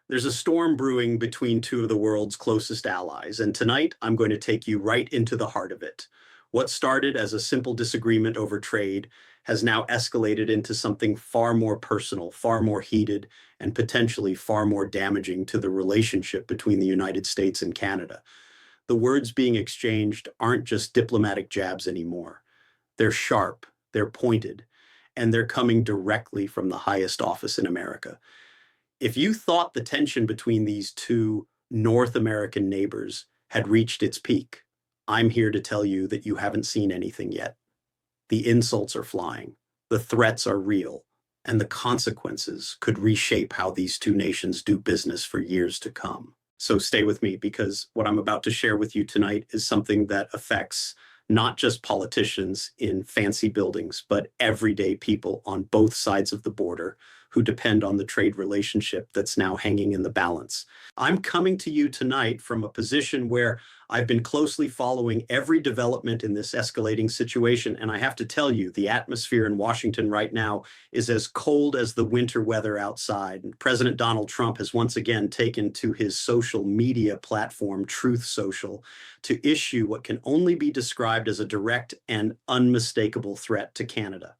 There's a storm brewing between two of the world's closest allies, and tonight I'm going to take you right into the heart of it. What started as a simple disagreement over trade has now escalated into something far more personal, far more heated, and potentially far more damaging to the relationship between the United States and Canada. The words being exchanged aren't just diplomatic jabs anymore. They're sharp, they're pointed, and they're coming directly from the highest office in America. If you thought the tension between these two North American neighbors had reached its peak, I'm here to tell you that you haven't seen anything yet. The insults are flying, the threats are real, and the consequences could reshape how these two nations do business for years to come. So stay with me, because what I'm about to share with you tonight is something that affects not just politicians in fancy buildings, but everyday people on both sides of the border who depend on the trade relationship that's now hanging in the balance. I'm coming to you tonight from a position where I've been closely following every development in this escalating situation, and I have to tell you, the atmosphere in Washington right now is as cold as the winter weather outside. And President Donald Trump has once again taken to his social media platform, Truth Social, to issue what can only be described as a direct and unmistakable threat to Canada.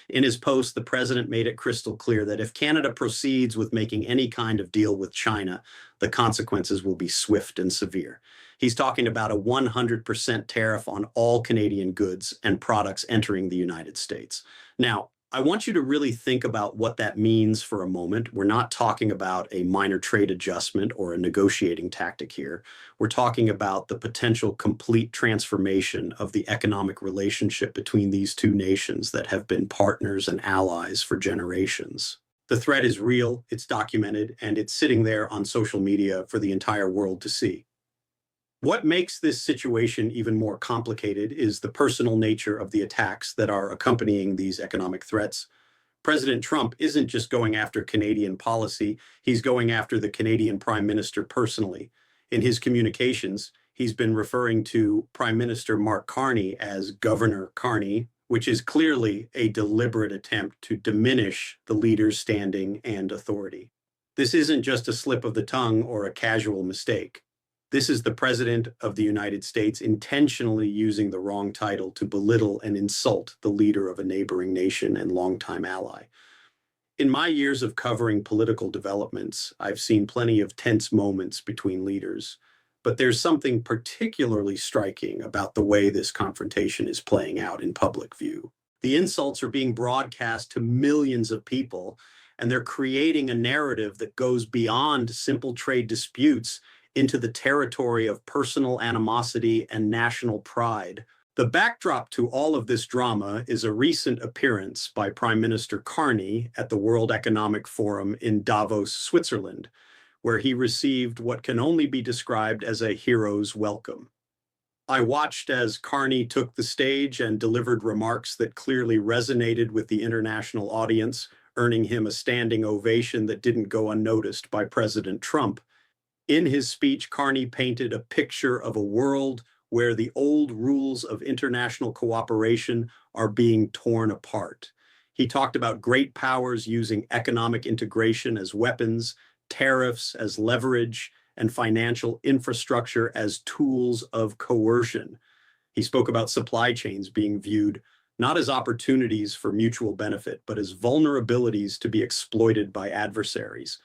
In his post, the president made it crystal clear that if Canada proceeds with making any kind of deal with China, the consequences will be swift and severe. He's talking about a 100% tariff on all Canadian goods and products entering the United States. Now, I want you to really think about what that means for a moment. We're not talking about a minor trade adjustment or a negotiating tactic here. We're talking about the potential complete transformation of the economic relationship between these two nations that have been partners and allies for generations. The threat is real, it's documented, and it's sitting there on social media for the entire world to see. What makes this situation even more complicated is the personal nature of the attacks that are accompanying these economic threats. President Trump isn't just going after Canadian policy, he's going after the Canadian Prime Minister personally. In his communications, he's been referring to Prime Minister Mark Carney as Governor Carney, which is clearly a deliberate attempt to diminish the leader's standing and authority. This isn't just a slip of the tongue or a casual mistake. This is the President of the United States intentionally using the wrong title to belittle and insult the leader of a neighboring nation and longtime ally. In my years of covering political developments, I've seen plenty of tense moments between leaders, but there's something particularly striking about the way this confrontation is playing out in public view. The insults are being broadcast to millions of people, and they're creating a narrative that goes beyond simple trade disputes into the territory of personal animosity and national pride. The backdrop to all of this drama is a recent appearance by Prime Minister Carney at the World Economic Forum in Davos, Switzerland, where he received what can only be described as a hero's welcome. I watched as Carney took the stage and delivered remarks that clearly resonated with the international audience, earning him a standing ovation that didn't go unnoticed by President Trump. In his speech, Carney painted a picture of a world where the old rules of international cooperation are being torn apart. He talked about great powers using economic integration as weapons, tariffs as leverage, and financial infrastructure as tools of coercion. He spoke about supply chains being viewed not as opportunities for mutual benefit, but as vulnerabilities to be exploited by adversaries.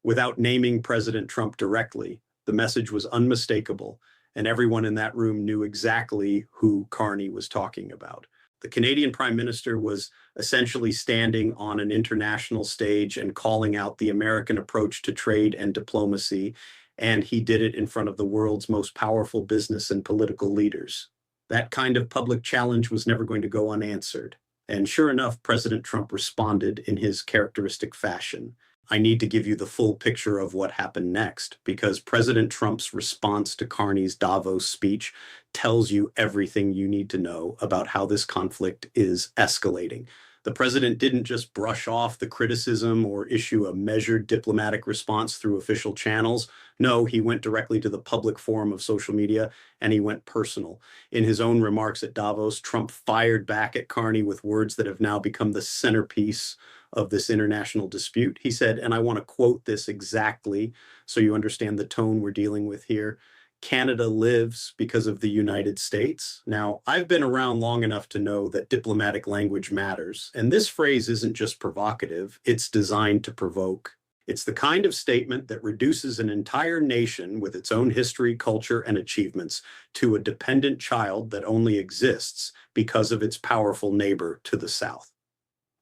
Without naming President Trump directly, the message was unmistakable, and everyone in that room knew exactly who Carney was talking about. The Canadian Prime Minister was essentially standing on an international stage and calling out the American approach to trade and diplomacy, and he did it in front of the world's most powerful business and political leaders. That kind of public challenge was never going to go unanswered. And sure enough, President Trump responded in his characteristic fashion. I need to give you the full picture of what happened next, because President Trump's response to Carney's Davos speech tells you everything you need to know about how this conflict is escalating. The president didn't just brush off the criticism or issue a measured diplomatic response through official channels. No, he went directly to the public forum of social media, and he went personal. In his own remarks at Davos, Trump fired back at Carney with words that have now become the centerpiece of this international dispute. He said, and I want to quote this exactly so you understand the tone we're dealing with here: Canada lives because of the United States. Now, I've been around long enough to know that diplomatic language matters, and this phrase isn't just provocative, it's designed to provoke. It's the kind of statement that reduces an entire nation with its own history, culture, and achievements to a dependent child that only exists because of its powerful neighbor to the south.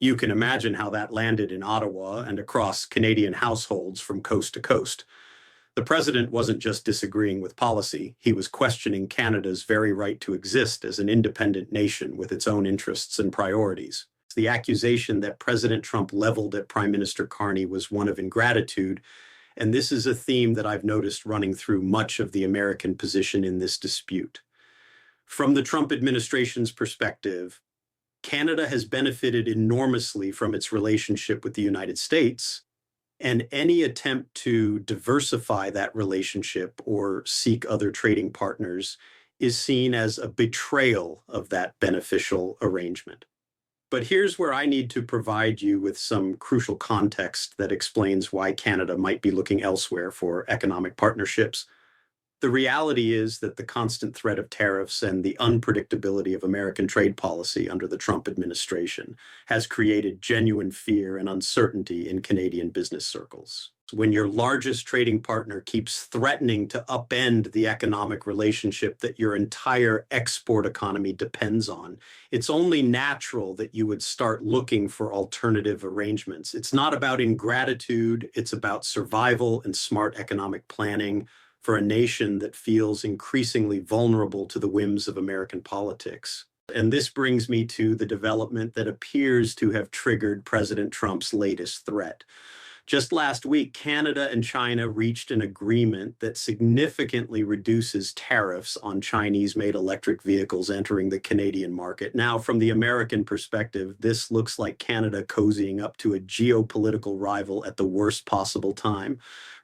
You can imagine how that landed in Ottawa and across Canadian households from coast to coast. The president wasn't just disagreeing with policy, he was questioning Canada's very right to exist as an independent nation with its own interests and priorities. The accusation that President Trump leveled at Prime Minister Carney was one of ingratitude, and this is a theme that I've noticed running through much of the American position in this dispute. From the Trump administration's perspective, Canada has benefited enormously from its relationship with the United States, and any attempt to diversify that relationship or seek other trading partners is seen as a betrayal of that beneficial arrangement. But here's where I need to provide you with some crucial context that explains why Canada might be looking elsewhere for economic partnerships. The reality is that the constant threat of tariffs and the unpredictability of American trade policy under the Trump administration has created genuine fear and uncertainty in Canadian business circles. When your largest trading partner keeps threatening to upend the economic relationship that your entire export economy depends on, it's only natural that you would start looking for alternative arrangements. It's not about ingratitude, it's about survival and smart economic planning for a nation that feels increasingly vulnerable to the whims of American politics. And this brings me to the development that appears to have triggered President Trump's latest threat. Just last week, Canada and China reached an agreement that significantly reduces tariffs on Chinese-made electric vehicles entering the Canadian market. Now, from the American perspective, this looks like Canada cozying up to a geopolitical rival at the worst possible time.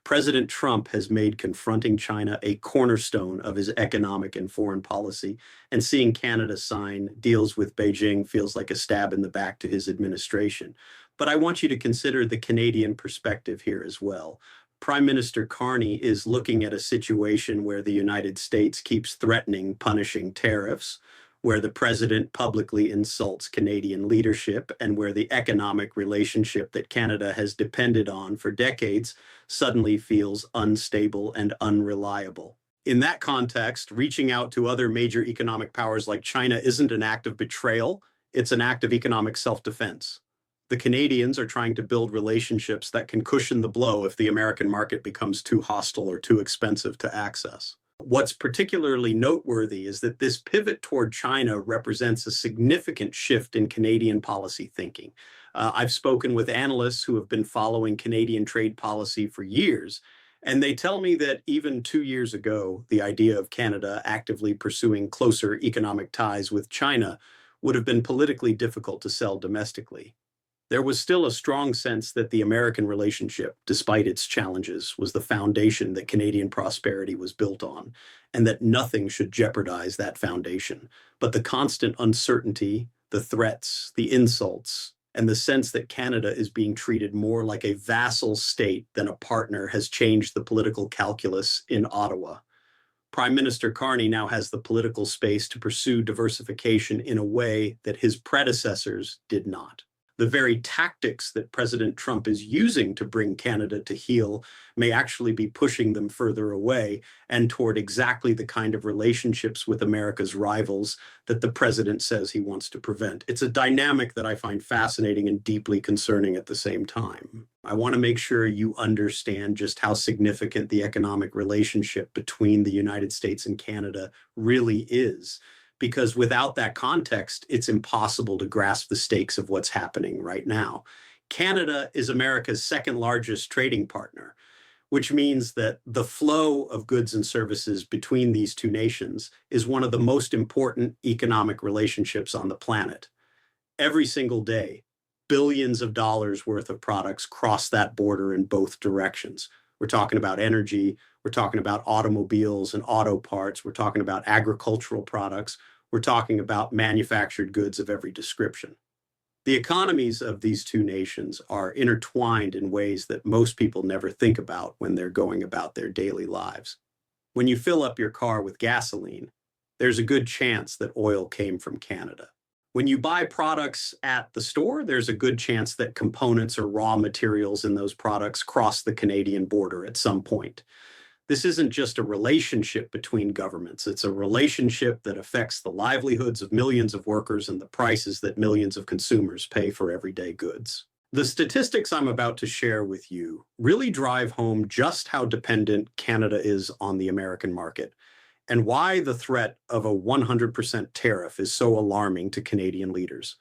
President Trump has made confronting China a cornerstone of his economic and foreign policy, and seeing Canada sign deals with Beijing feels like a stab in the back to his administration. But I want you to consider the Canadian perspective here as well. Prime Minister Carney is looking at a situation where the United States keeps threatening punishing tariffs, where the president publicly insults Canadian leadership, and where the economic relationship that Canada has depended on for decades suddenly feels unstable and unreliable. In that context, reaching out to other major economic powers like China isn't an act of betrayal, it's an act of economic self-defense. The Canadians are trying to build relationships that can cushion the blow if the American market becomes too hostile or too expensive to access. What's particularly noteworthy is that this pivot toward China represents a significant shift in Canadian policy thinking. I've spoken with analysts who have been following Canadian trade policy for years, and they tell me that even 2 years ago, the idea of Canada actively pursuing closer economic ties with China would have been politically difficult to sell domestically. There was still a strong sense that the American relationship, despite its challenges, was the foundation that Canadian prosperity was built on, and that nothing should jeopardize that foundation. But the constant uncertainty, the threats, the insults, and the sense that Canada is being treated more like a vassal state than a partner has changed the political calculus in Ottawa. Prime Minister Carney now has the political space to pursue diversification in a way that his predecessors did not. The very tactics that President Trump is using to bring Canada to heel may actually be pushing them further away and toward exactly the kind of relationships with America's rivals that the president says he wants to prevent. It's a dynamic that I find fascinating and deeply concerning at the same time. I want to make sure you understand just how significant the economic relationship between the United States and Canada really is. Because without that context, it's impossible to grasp the stakes of what's happening right now. Canada is America's second largest trading partner, which means that the flow of goods and services between these two nations is one of the most important economic relationships on the planet. Every single day, billions of dollars worth of products cross that border in both directions. We're talking about energy, we're talking about automobiles and auto parts, we're talking about agricultural products, we're talking about manufactured goods of every description. The economies of these two nations are intertwined in ways that most people never think about when they're going about their daily lives. When you fill up your car with gasoline, there's a good chance that oil came from Canada. When you buy products at the store, there's a good chance that components or raw materials in those products cross the Canadian border at some point. This isn't just a relationship between governments. It's a relationship that affects the livelihoods of millions of workers and the prices that millions of consumers pay for everyday goods. The statistics I'm about to share with you really drive home just how dependent Canada is on the American market and why the threat of a 100% tariff is so alarming to Canadian leaders.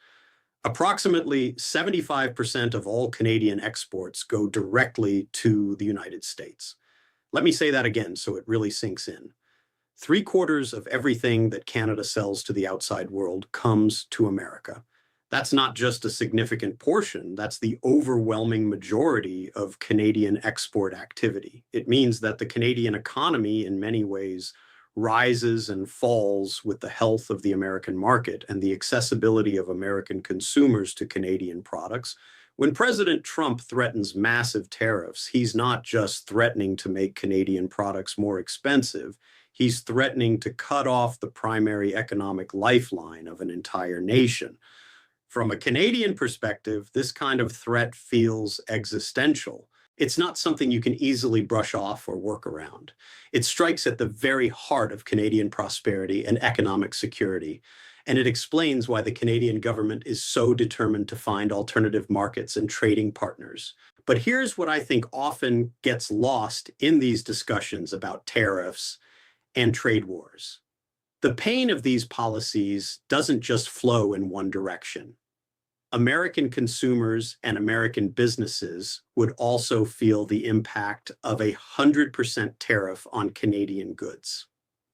Approximately 75% of all Canadian exports go directly to the United States. Let me say that again so it really sinks in. 3/4 of everything that Canada sells to the outside world comes to America. That's not just a significant portion, that's the overwhelming majority of Canadian export activity. It means that the Canadian economy, in many ways, rises and falls with the health of the American market and the accessibility of American consumers to Canadian products. When President Trump threatens massive tariffs, he's not just threatening to make Canadian products more expensive, he's threatening to cut off the primary economic lifeline of an entire nation. From a Canadian perspective, this kind of threat feels existential. It's not something you can easily brush off or work around. It strikes at the very heart of Canadian prosperity and economic security, and it explains why the Canadian government is so determined to find alternative markets and trading partners. But here's what I think often gets lost in these discussions about tariffs and trade wars. The pain of these policies doesn't just flow in one direction. American consumers and American businesses would also feel the impact of a 100% tariff on Canadian goods.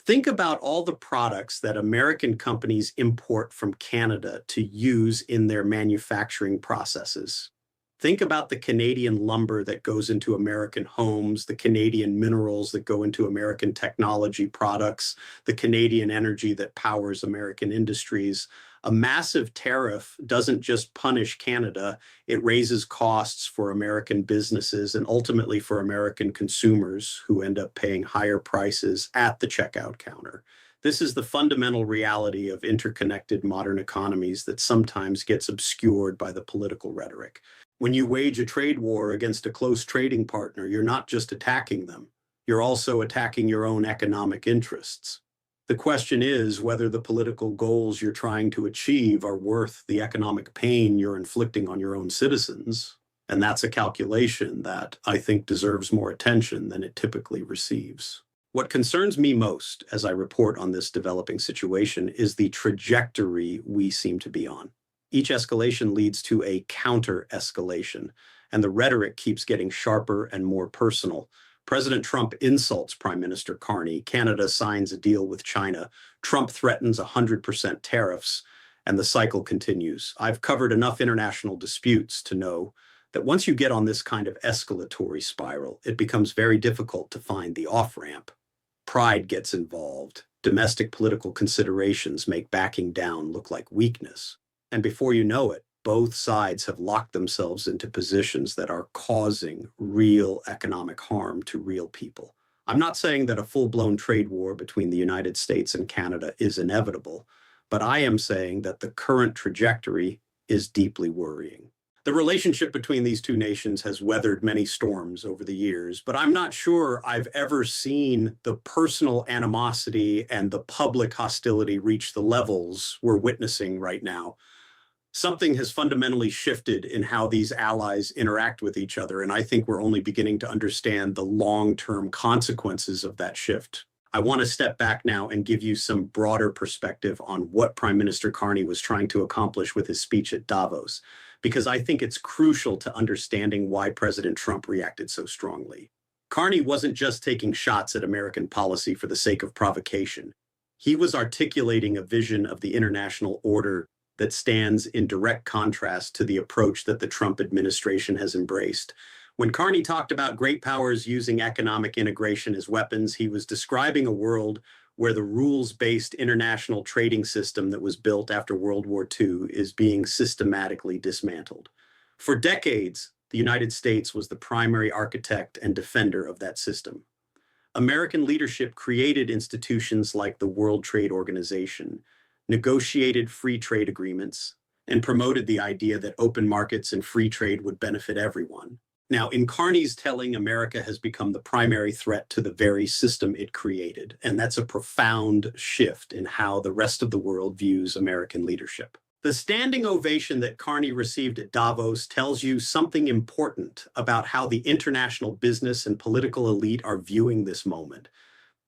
Think about all the products that American companies import from Canada to use in their manufacturing processes. Think about the Canadian lumber that goes into American homes, the Canadian minerals that go into American technology products, the Canadian energy that powers American industries. A massive tariff doesn't just punish Canada, it raises costs for American businesses and ultimately for American consumers who end up paying higher prices at the checkout counter. This is the fundamental reality of interconnected modern economies that sometimes gets obscured by the political rhetoric. When you wage a trade war against a close trading partner, you're not just attacking them, you're also attacking your own economic interests. The question is whether the political goals you're trying to achieve are worth the economic pain you're inflicting on your own citizens. And that's a calculation that I think deserves more attention than it typically receives. What concerns me most as I report on this developing situation is the trajectory we seem to be on. Each escalation leads to a counter-escalation, and the rhetoric keeps getting sharper and more personal. President Trump insults Prime Minister Carney. Canada signs a deal with China. Trump threatens 100% tariffs, and the cycle continues. I've covered enough international disputes to know that once you get on this kind of escalatory spiral, it becomes very difficult to find the off-ramp. Pride gets involved. Domestic political considerations make backing down look like weakness. And before you know it, both sides have locked themselves into positions that are causing real economic harm to real people. I'm not saying that a full-blown trade war between the United States and Canada is inevitable, but I am saying that the current trajectory is deeply worrying. The relationship between these two nations has weathered many storms over the years, but I'm not sure I've ever seen the personal animosity and the public hostility reach the levels we're witnessing right now. Something has fundamentally shifted in how these allies interact with each other, and I think we're only beginning to understand the long-term consequences of that shift. I want to step back now and give you some broader perspective on what Prime Minister Carney was trying to accomplish with his speech at Davos, because I think it's crucial to understanding why President Trump reacted so strongly. Carney wasn't just taking shots at American policy for the sake of provocation. He was articulating a vision of the international order that stands in direct contrast to the approach that the Trump administration has embraced. When Carney talked about great powers using economic integration as weapons, he was describing a world where the rules-based international trading system that was built after World War II is being systematically dismantled. For decades, the United States was the primary architect and defender of that system. American leadership created institutions like the World Trade Organization, negotiated free trade agreements, and promoted the idea that open markets and free trade would benefit everyone. Now, in Carney's telling, America has become the primary threat to the very system it created, and that's a profound shift in how the rest of the world views American leadership. The standing ovation that Carney received at Davos tells you something important about how the international business and political elite are viewing this moment.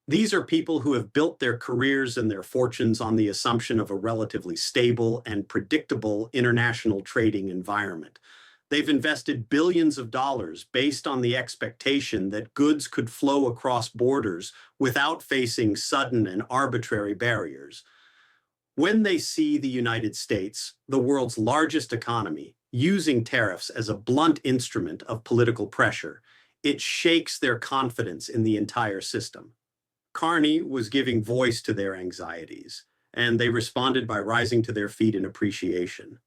These are people who have built their careers and their fortunes on the assumption of a relatively stable and predictable international trading environment. They've invested billions of dollars based on the expectation that goods could flow across borders without facing sudden and arbitrary barriers. When they see the United States, the world's largest economy, using tariffs as a blunt instrument of political pressure, it shakes their confidence in the entire system. Carney was giving voice to their anxieties, and they responded by rising to their feet in appreciation.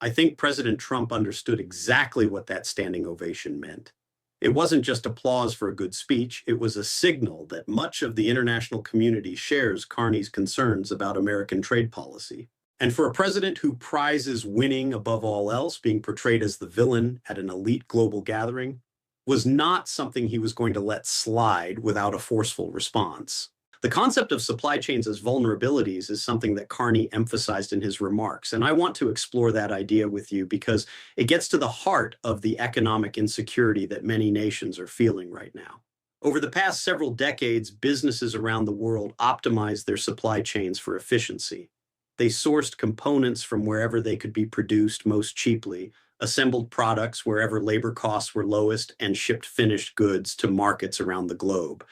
I think President Trump understood exactly what that standing ovation meant. It wasn't just applause for a good speech, it was a signal that much of the international community shares Carney's concerns about American trade policy. And for a president who prizes winning above all else, being portrayed as the villain at an elite global gathering, was not something he was going to let slide without a forceful response. The concept of supply chains as vulnerabilities is something that Carney emphasized in his remarks, and I want to explore that idea with you because it gets to the heart of the economic insecurity that many nations are feeling right now. Over the past several decades, businesses around the world optimized their supply chains for efficiency. They sourced components from wherever they could be produced most cheaply, assembled products wherever labor costs were lowest, and shipped finished goods to markets around the globe.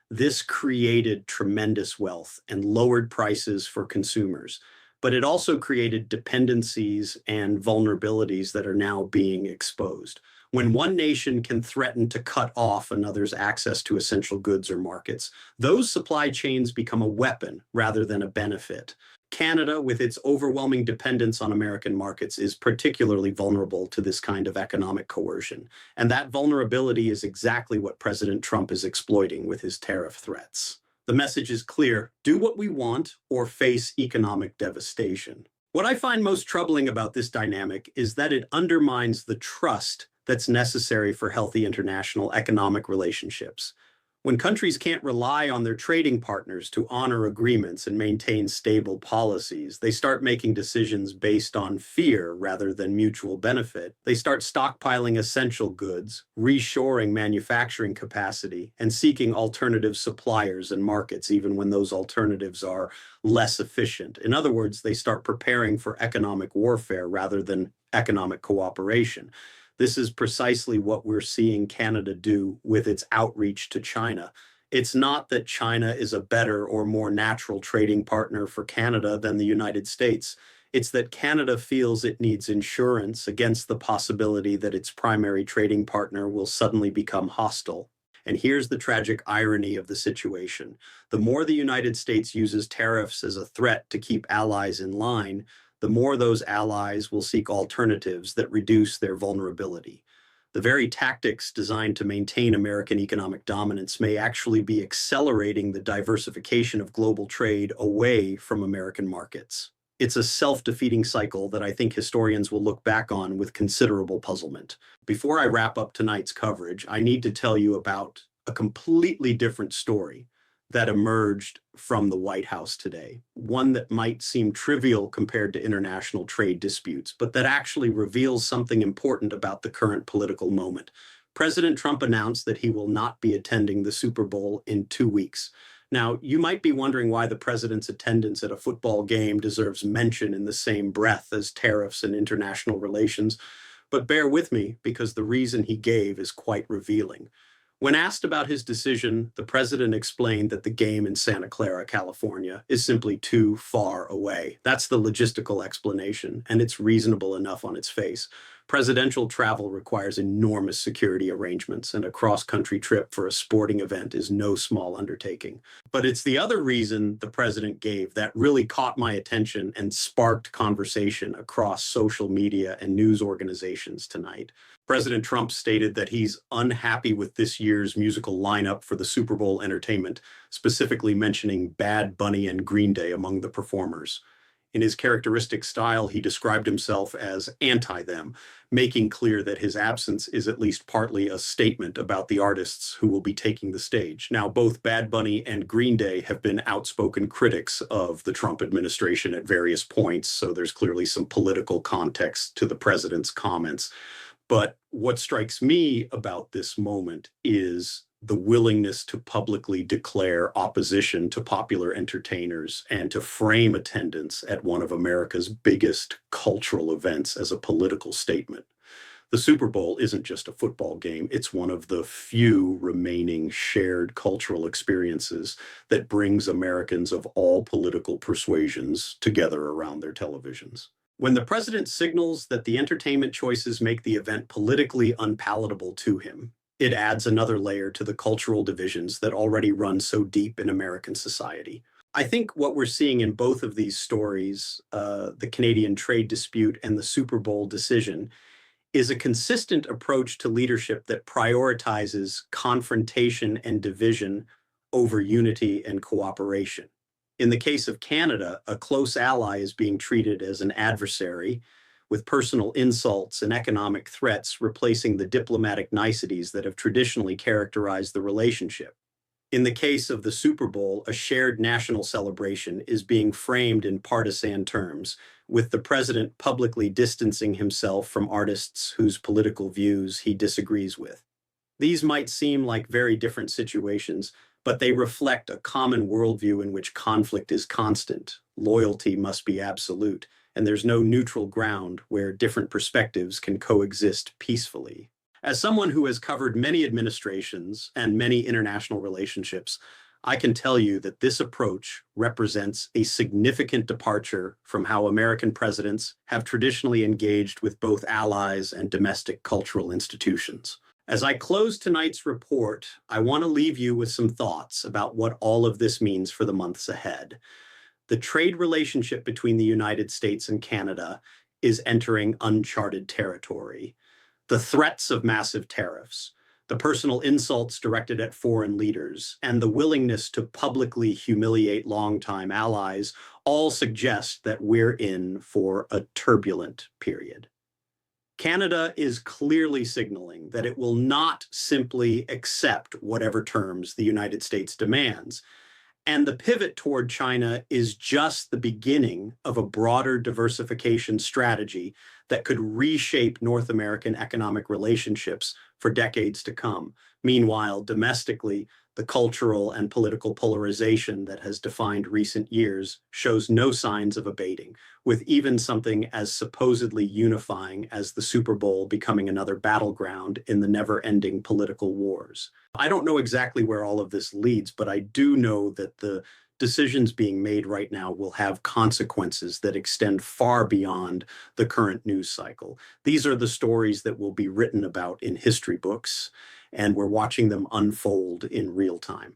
This created tremendous wealth and lowered prices for consumers, but it also created dependencies and vulnerabilities that are now being exposed. When one nation can threaten to cut off another's access to essential goods or markets, those supply chains become a weapon rather than a benefit. Canada, with its overwhelming dependence on American markets, is particularly vulnerable to this kind of economic coercion. And that vulnerability is exactly what President Trump is exploiting with his tariff threats. The message is clear: do what we want or face economic devastation. What I find most troubling about this dynamic is that it undermines the trust that's necessary for healthy international economic relationships. When countries can't rely on their trading partners to honor agreements and maintain stable policies, they start making decisions based on fear rather than mutual benefit. They start stockpiling essential goods, reshoring manufacturing capacity, and seeking alternative suppliers and markets, even when those alternatives are less efficient. In other words, they start preparing for economic warfare rather than economic cooperation. This is precisely what we're seeing Canada do with its outreach to China. It's not that China is a better or more natural trading partner for Canada than the United States. It's that Canada feels it needs insurance against the possibility that its primary trading partner will suddenly become hostile. And here's the tragic irony of the situation. The more the United States uses tariffs as a threat to keep allies in line, the more those allies will seek alternatives that reduce their vulnerability. The very tactics designed to maintain American economic dominance may actually be accelerating the diversification of global trade away from American markets. It's a self-defeating cycle that I think historians will look back on with considerable puzzlement. Before I wrap up tonight's coverage, I need to tell you about a completely different story that emerged from the White House today, one that might seem trivial compared to international trade disputes, but that actually reveals something important about the current political moment. President Trump announced that he will not be attending the Super Bowl in 2 weeks. Now, you might be wondering why the president's attendance at a football game deserves mention in the same breath as tariffs and international relations, but bear with me because the reason he gave is quite revealing. When asked about his decision, the president explained that the game in Santa Clara, California, is simply too far away. That's the logistical explanation, and it's reasonable enough on its face. Presidential travel requires enormous security arrangements, and a cross-country trip for a sporting event is no small undertaking. But it's the other reason the president gave that really caught my attention and sparked conversation across social media and news organizations tonight. President Trump stated that he's unhappy with this year's musical lineup for the Super Bowl entertainment, specifically mentioning Bad Bunny and Green Day among the performers. In his characteristic style, he described himself as anti them, making clear that his absence is at least partly a statement about the artists who will be taking the stage. Now, both Bad Bunny and Green Day have been outspoken critics of the Trump administration at various points, so there's clearly some political context to the president's comments. But what strikes me about this moment is the willingness to publicly declare opposition to popular entertainers and to frame attendance at one of America's biggest cultural events as a political statement. The Super Bowl isn't just a football game, it's one of the few remaining shared cultural experiences that brings Americans of all political persuasions together around their televisions. When the president signals that the entertainment choices make the event politically unpalatable to him, it adds another layer to the cultural divisions that already run so deep in American society. I think what we're seeing in both of these stories, the Canadian trade dispute and the Super Bowl decision, is a consistent approach to leadership that prioritizes confrontation and division over unity and cooperation. In the case of Canada, a close ally is being treated as an adversary, with personal insults and economic threats replacing the diplomatic niceties that have traditionally characterized the relationship. In the case of the Super Bowl, a shared national celebration is being framed in partisan terms, with the president publicly distancing himself from artists whose political views he disagrees with. These might seem like very different situations, but they reflect a common worldview in which conflict is constant, loyalty must be absolute, and there's no neutral ground where different perspectives can coexist peacefully. As someone who has covered many administrations and many international relationships, I can tell you that this approach represents a significant departure from how American presidents have traditionally engaged with both allies and domestic cultural institutions. As I close tonight's report, I want to leave you with some thoughts about what all of this means for the months ahead. The trade relationship between the United States and Canada is entering uncharted territory. The threats of massive tariffs, the personal insults directed at foreign leaders, and the willingness to publicly humiliate longtime allies all suggest that we're in for a turbulent period. Canada is clearly signaling that it will not simply accept whatever terms the United States demands. And the pivot toward China is just the beginning of a broader diversification strategy that could reshape North American economic relationships for decades to come. Meanwhile, domestically, the cultural and political polarization that has defined recent years shows no signs of abating, with even something as supposedly unifying as the Super Bowl becoming another battleground in the never-ending political wars. I don't know exactly where all of this leads, but I do know that the decisions being made right now will have consequences that extend far beyond the current news cycle. These are the stories that will be written about in history books, and we're watching them unfold in real time.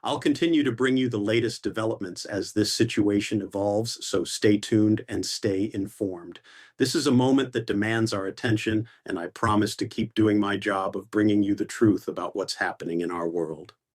I'll continue to bring you the latest developments as this situation evolves, so stay tuned and stay informed. This is a moment that demands our attention, and I promise to keep doing my job of bringing you the truth about what's happening in our world.